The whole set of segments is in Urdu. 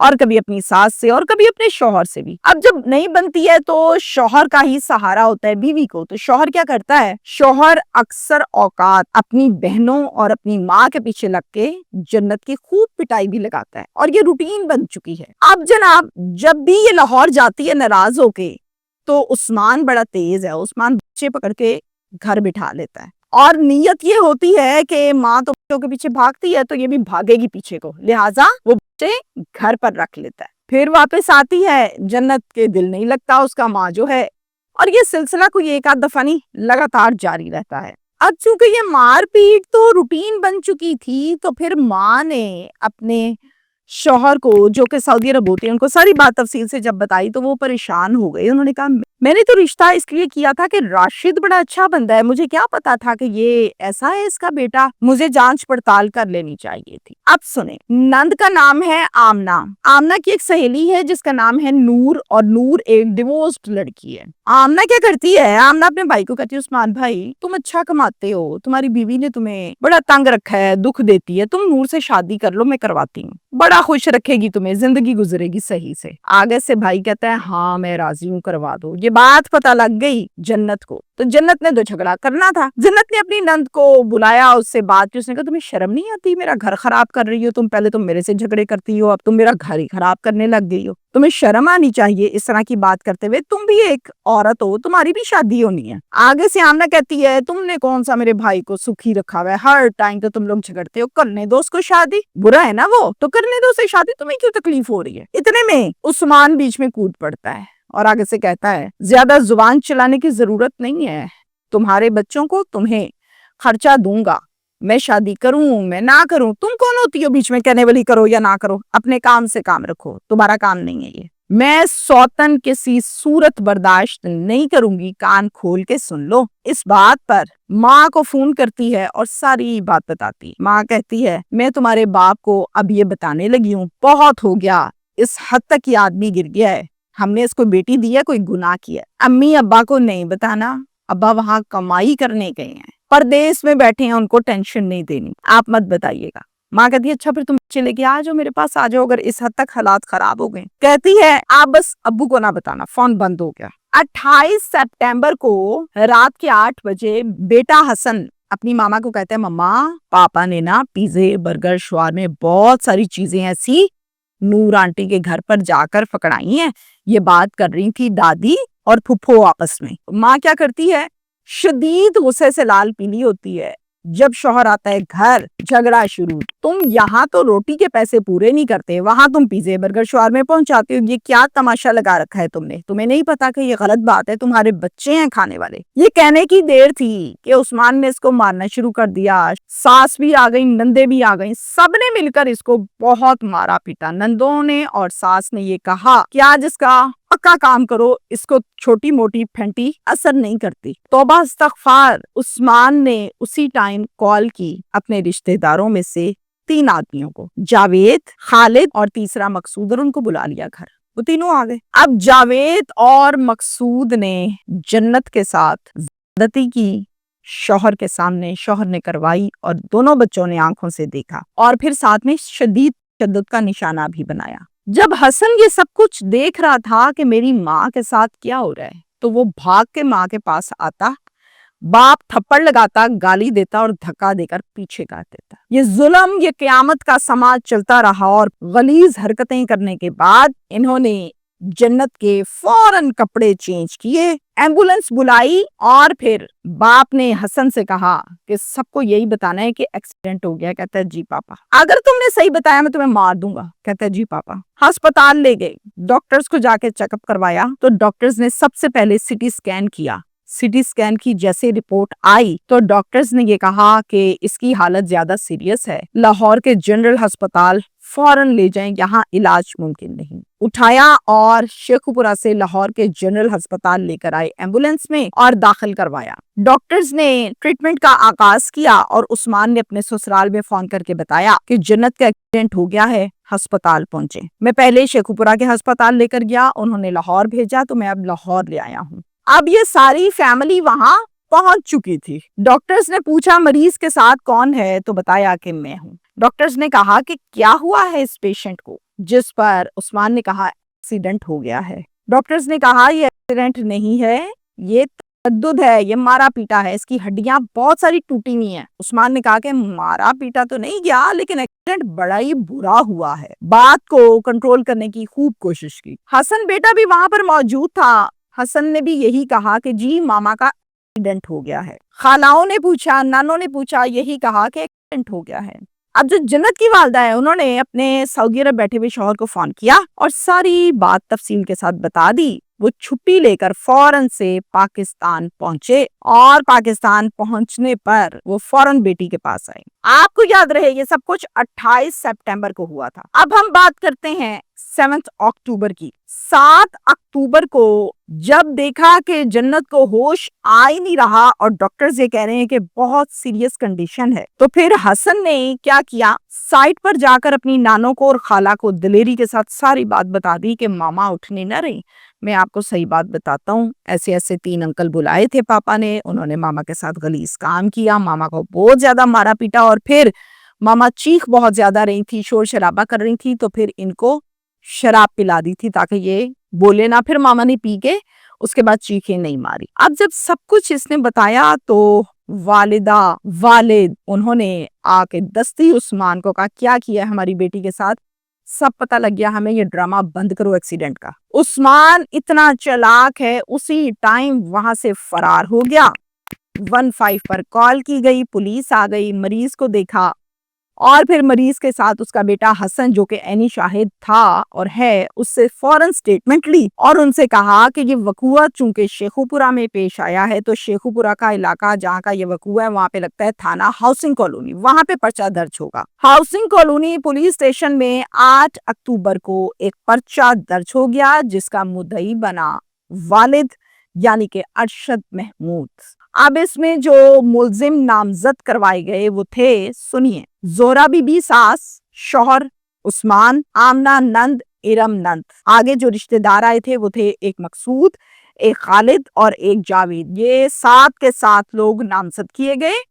اور کبھی اپنی ساس سے اور کبھی اپنے شوہر سے بھی۔ اب جب نہیں بنتی ہے تو شوہر کا ہی سہارا ہوتا ہے بیوی کو، تو شوہر کیا کرتا ہے؟ شوہر اکثر اوقات اپنی بہنوں اور اپنی ماں کے پیچھے لگ کے جنت کی خوب پٹائی بھی لگاتا ہے، اور یہ روٹین بن چکی ہے۔ اب جناب جب بھی یہ لاہور جاتی ہے ناراض ہو کے، تو عثمان بڑا تیز ہے، عثمان بچے پکڑ کے گھر بٹھا لیتا ہے، اور نیت یہ ہوتی ہے کہ ماں تو بچوں کے پیچھے بھاگتی ہے تو یہ بھی بھاگے گی پیچھے کو، لہٰذا وہ بچے گھر پر رکھ لیتا ہے۔ پھر واپس آتی ہے، جنت کے دل نہیں لگتا اس کا ماں جو ہے، اور یہ سلسلہ کوئی ایک آدھ دفعہ نہیں، لگاتار جاری رہتا ہے۔ اب چونکہ یہ مار پیٹ تو روٹین بن چکی تھی، تو پھر ماں نے اپنے شوہر کو، جو کہ سعودی عرب ہوتے ہیں، ان کو ساری بات تفصیل سے جب بتائی تو وہ پریشان ہو گئے۔ انہوں نے کہا میں نے تو رشتہ اس لیے کیا تھا کہ راشد بڑا اچھا بندہ ہے، مجھے کیا پتا تھا کہ یہ ایسا ہے اس کا بیٹا، مجھے جانچ پڑتال کر لینی چاہیے تھی۔ اب سنیں، نند کا نام ہے آمنہ، آمنہ کی ایک سہیلی ہے جس کا نام ہے نور، اور نور ایک ڈیورسڈ لڑکی ہے۔ آمنہ کیا کرتی ہے؟ آمنہ اپنے بھائی کو کہتی ہے عثمان بھائی تم اچھا کماتے ہو، تمہاری بیوی نے تمہیں بڑا تنگ رکھا ہے، دکھ دیتی ہے، تم نور سے شادی کر لو، میں کرواتی ہوں، بڑا خوش رکھے گی تمہیں، زندگی گزرے گی صحیح سے۔ آگے سے بھائی کہتا ہے ہاں میں راضی ہوں، کروا دو۔ یہ بات پتہ لگ گئی جنت کو، تو جنت نے تو جھگڑا کرنا تھا، جنت نے اپنی نند کو بلایا، اس سے بات کی، اس نے کہا تمہیں شرم نہیں آتی؟ میرا گھر خراب کر رہی ہو تم، پہلے تم میرے سے جھگڑے کرتی ہو، اب تم میرا گھر ہی خراب کرنے لگ گئی ہو، تمہیں شرم آنی چاہیے اس طرح کی بات کرتے ہوئے، تم بھی ایک عورت ہو، تمہاری بھی شادی ہونی ہے۔ آگے سے آمنہ کہتی ہے تم نے کون سا میرے بھائی کو سکھی رکھا ہوا ہے، ہر ٹائم تو تم لوگ جھگڑتے ہو، کرنے دو اس کو شادی، برا ہے نا وہ تو کرنے دو اسے شادی، تمہیں کیوں تکلیف ہو رہی ہے؟ اتنے میں عثمان بیچ میں کود پڑتا ہے اور آگے سے کہتا ہے زیادہ زبان چلانے کی ضرورت نہیں ہے، تمہارے بچوں کو تمہیں خرچہ دوں گا، میں شادی کروں میں نہ کروں، تم کون ہوتی ہو بیچ میں کہنے والی، کرو یا نہ کرو، اپنے کام سے کام رکھو، تمہارا کام نہیں ہے یہ۔ میں سوتن کسی صورت برداشت نہیں کروں گی، کان کھول کے سن لو۔ اس بات پر ماں کو فون کرتی ہے اور ساری بات بتاتی۔ ماں کہتی ہے میں تمہارے باپ کو اب یہ بتانے لگی ہوں، بہت ہو گیا، اس حد تک یہ آدمی گر گیا ہے، ہم نے اس کو بیٹی دی ہے، کوئی گناہ کیا ہے۔ امی ابا کو نہیں بتانا، ابا وہاں کمائی کرنے گئے ہیں، پردیس میں بیٹھے ہیں، ان کو ٹینشن نہیں دینی، آپ مت بتائیے گا۔ ماں کہتی ہے اچھا پھر تم بچے لے کے آ جاؤ، میرے پاس آ جاؤ اگر اس حد تک حالات خراب ہو گئے۔ کہتی ہے آپ بس ابو کو نہ بتانا۔ فون بند ہو گیا۔ 28 سپٹمبر کو رات کے 8 بجے بیٹا حسن اپنی ماما کو کہتا ہے مما پاپا نے نا پیزے برگر شوارمے بہت ساری چیزیں ایسی نور آنٹی کے گھر پر جا کر پکڑائی ہیں، یہ بات کر رہی تھی دادی اور پھپھو آپس میں۔ ماں کیا کرتی ہے؟ شدید غصے سے لال پیلی ہوتی ہے۔ جب شوہر آتا ہے گھر، جھگڑا شروع، تم یہاں تو روٹی کے پیسے پورے نہیں کرتے، وہاں تم پیزے برگر شوارمے پہنچاتے ہو، یہ کیا تماشا لگا رکھا ہے تم نے؟ تمہیں نہیں پتا کہ یہ غلط بات ہے، تمہارے بچے ہیں کھانے والے۔ یہ کہنے کی دیر تھی کہ عثمان نے اس کو مارنا شروع کر دیا، ساس بھی آ گئی، نندے بھی آ گئی، سب نے مل کر اس کو بہت مارا پیٹا۔ نندوں نے اور ساس نے یہ کہا کہ آج اس کا پکا کام کرو، اس کو چھوٹی موٹی پھینٹی اثر نہیں کرتی۔ توبہ استغفار۔ عثمان نے اسی ٹائم کال کی اپنے رشتہ داروں میں سے 3 آدمیوں کو، جاوید، خالد اور تیسرا مقصود، اور ان کو بلا لیا گھر، وہ تینوں آ گئے۔ اب جاوید اور مقصود نے جنت کے ساتھ زیادتی کی، شوہر کے سامنے، شوہر نے کروائی اور دونوں بچوں نے آنکھوں سے دیکھا، اور پھر ساتھ میں شدید تشدد کا نشانہ بھی بنایا۔ جب حسن یہ سب کچھ دیکھ رہا تھا کہ میری ماں کے ساتھ کیا ہو رہا ہے، تو وہ بھاگ کے ماں کے پاس آتا، باپ تھپڑ لگاتا، گالی دیتا اور دھکا دے کر پیچھے کر دیتا۔ یہ ظلم، یہ قیامت کا سماج چلتا رہا، اور غلیظ حرکتیں کرنے کے بعد انہوں نے جنت کے فوراً کپڑے چینج کیے، ایمبولنس بلائی، اور پھر باپ نے حسن سے کہا کہ سب کو یہی بتانا ہے کہ ایکسیڈنٹ ہو گیا۔ کہتا ہے جی پاپا۔ اگر تم نے صحیح بتایا میں تمہیں مار دوں گا۔ کہتا ہے جی پاپا۔ ہسپتال لے گئے، ڈاکٹرز کو جا کے چیک اپ کروایا، تو ڈاکٹرز نے سب سے پہلے سٹی اسکین کیا۔ سٹی اسکین کی جیسے رپورٹ آئی تو ڈاکٹرز نے یہ کہا کہ اس کی حالت زیادہ سیریس ہے، لاہور کے جنرل ہسپتال فوراً لے جائیں، یہاں علاج ممکن نہیں۔ اٹھایا اور شیخوپورہ سے لاہور کے جنرل ہسپتال لے کر آئے ایمبولنس میں اور داخل کروایا۔ ڈاکٹرز نے ٹریٹمنٹ کا آغاز کیا اور عثمان نے اپنے سسرال میں فون کر کے بتایا کہ جنت کا ایکسیڈنٹ ہو گیا ہے، ہسپتال پہنچے۔ میں پہلے شیخوپورہ کے ہسپتال لے کر گیا، انہوں نے لاہور بھیجا، تو میں اب لاہور لے آیا ہوں۔ اب یہ ساری فیملی وہاں پہنچ چکی تھی۔ ڈاکٹرز نے پوچھا مریض کے ساتھ کون ہے، تو بتایا کہ میں ہوں۔ ڈاکٹرز نے کہا کہ کیا ہوا ہے اس پیشنٹ کو؟ جس پر عثمان نے کہا ایکسیڈنٹ ہو گیا ہے۔ ڈاکٹرز نے کہا یہ ایکسیڈنٹ نہیں ہے، یہ تشدد ہے، یہ مارا پیٹا ہے، اس کی ہڈیاں بہت ساری ٹوٹی ہوئی ہیں۔ عثمان نے کہا کہ مارا پیٹا تو نہیں گیا لیکن ایکسیڈنٹ بڑا ہی برا ہوا ہے۔ بات کو کنٹرول کرنے کی خوب کوشش کی۔ حسن بیٹا بھی وہاں پر موجود تھا۔ حسن نے بھی یہی کہا کہ جی ماما کا ایکسیڈنٹ ہو گیا ہے۔ خالاؤں نے پوچھا، نانوں نے پوچھا، یہی کہا کہ ایکسیڈنٹ ہو گیا ہے۔ اب جو جنت کی والدہ ہے انہوں نے اپنے سعودی عرب بیٹھے ہوئے شوہر کو فون کیا اور ساری بات تفصیل کے ساتھ بتا دی۔ وہ چھٹی لے کر فوراً سے پاکستان پہنچے اور پاکستان پہنچنے پر وہ فوراً بیٹی کے پاس آئے۔ آپ کو یاد رہے یہ سب کچھ 28 سپٹمبر کو ہوا تھا۔ اب ہم بات کرتے ہیں 7 اکتوبر کی۔ 7 اکتوبر کو جب دیکھا کہ جنت کو ہوش آ ہی نہیں رہا اور ڈاکٹرز یہ کہہ رہے ہیں کہ بہت سیریس کنڈیشن ہے، تو پھر حسن نے کیا کیا، سائٹ پر جا کر اپنی نانوں کو اور خالہ کو دلیری کے ساتھ ساری بات بتا دی کہ ماما اٹھنے نہ رہی۔ میں آپ کو صحیح بات بتاتا ہوں، ایسے 3 انکل بلائے تھے پاپا نے، انہوں نے ماما کے ساتھ غلیظ کام کیا، ماما کو بہت زیادہ مارا پیٹا، اور پھر ماما چیخ بہت زیادہ رہی تھی، شور شرابہ کر رہی تھی، تو پھر ان کو شراب پلا دی تھی تاکہ یہ بولے نہ۔ پھر ماما نے پی کے اس کے بعد چیخیں نہیں ماری۔ اب جب سب کچھ اس نے بتایا تو والدہ والد انہوں نے آ کے دستی عثمان کو کہا کیا کیا ہماری بیٹی کے ساتھ، سب پتہ لگ گیا ہمیں، یہ ڈرامہ بند کرو ایکسیڈنٹ کا۔ عثمان اتنا چلاک ہے، اسی ٹائم وہاں سے فرار ہو گیا۔ 15 پر کال کی گئی، پولیس آ گئی، مریض کو دیکھا اور پھر مریض کے ساتھ اس کا بیٹا حسن جو کہ عینی شاہد تھا اور ہے، اس سے فوراً سٹیٹمنٹ لی اور ان سے کہا کہ یہ وقوعہ چونکہ شیخوپورہ میں پیش آیا ہے تو شیخوپورہ کا علاقہ جہاں کا یہ وقوعہ ہے وہاں پہ لگتا ہے تھانہ ہاؤسنگ کالونی، وہاں پہ پرچہ درج ہوگا۔ ہاؤسنگ کالونی پولیس اسٹیشن میں 8 اکتوبر کو ایک پرچہ درج ہو گیا جس کا مدعی بنا والد یعنی کہ ارشد محمود۔ اب اس میں جو ملزم نامزد کروائے گئے وہ تھے، سنیے، زہرا بی بی ساس، شوہر عثمان، آمنہ نند، ارم نند۔ آگے جو رشتہ دار آئے تھے وہ تھے ایک مقصود، ایک خالد اور ایک جاوید۔ یہ 7 کے 7 لوگ نامزد کیے گئے،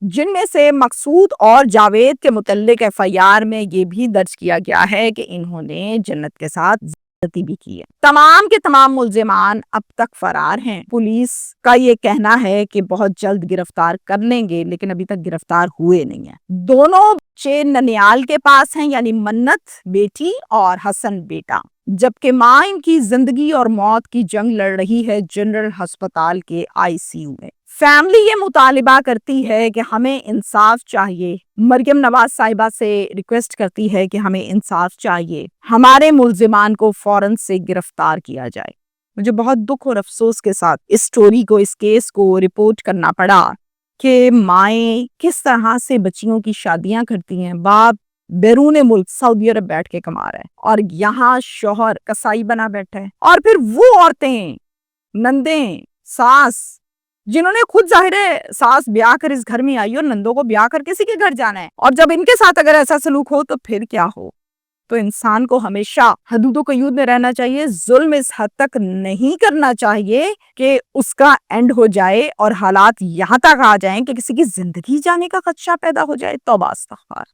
جن میں سے مقصود اور جاوید کے متعلق FIR میں یہ بھی درج کیا گیا ہے کہ انہوں نے جنت کے ساتھ زیادتی بھی کی ہے۔ تمام کے تمام ملزمان اب تک فرار ہیں۔ پولیس کا یہ کہنا ہے کہ بہت جلد گرفتار کر لیں گے لیکن ابھی تک گرفتار ہوئے نہیں ہیں۔ دونوں بچے ننیال کے پاس ہیں، یعنی منت بیٹی اور حسن بیٹا، جبکہ ماں ان کی زندگی اور موت کی جنگ لڑ رہی ہے جنرل ہسپتال کے ICU میں۔ فیملی یہ مطالبہ کرتی ہے کہ ہمیں انصاف چاہیے، مریم نواز صاحبہ سے ریکویسٹ کرتی ہے کہ ہمیں انصاف چاہیے، ہمارے ملزمان کو فوراً سے گرفتار کیا جائے۔ مجھے بہت دکھ اور افسوس کے ساتھ اس سٹوری کو، اس کیس کو رپورٹ کرنا پڑا کہ مائیں کس طرح سے بچیوں کی شادیاں کرتی ہیں، باپ بیرون ملک سعودی عرب بیٹھ کے کما رہا ہے اور یہاں شوہر کسائی بنا بیٹھا ہے، اور پھر وہ عورتیں، نندیں، ساس، جنہوں نے خود ظاہر ہے ساس بیاہ کر اس گھر میں آئی اور نندوں کو بیاہ کر کسی کے گھر جانا ہے، اور جب ان کے ساتھ اگر ایسا سلوک ہو تو پھر کیا ہو۔ تو انسان کو ہمیشہ حدود و قیود میں رہنا چاہیے، ظلم اس حد تک نہیں کرنا چاہیے کہ اس کا اینڈ ہو جائے اور حالات یہاں تک آ جائیں کہ کسی کی زندگی جانے کا خدشہ پیدا ہو جائے۔ توبہ استغفار۔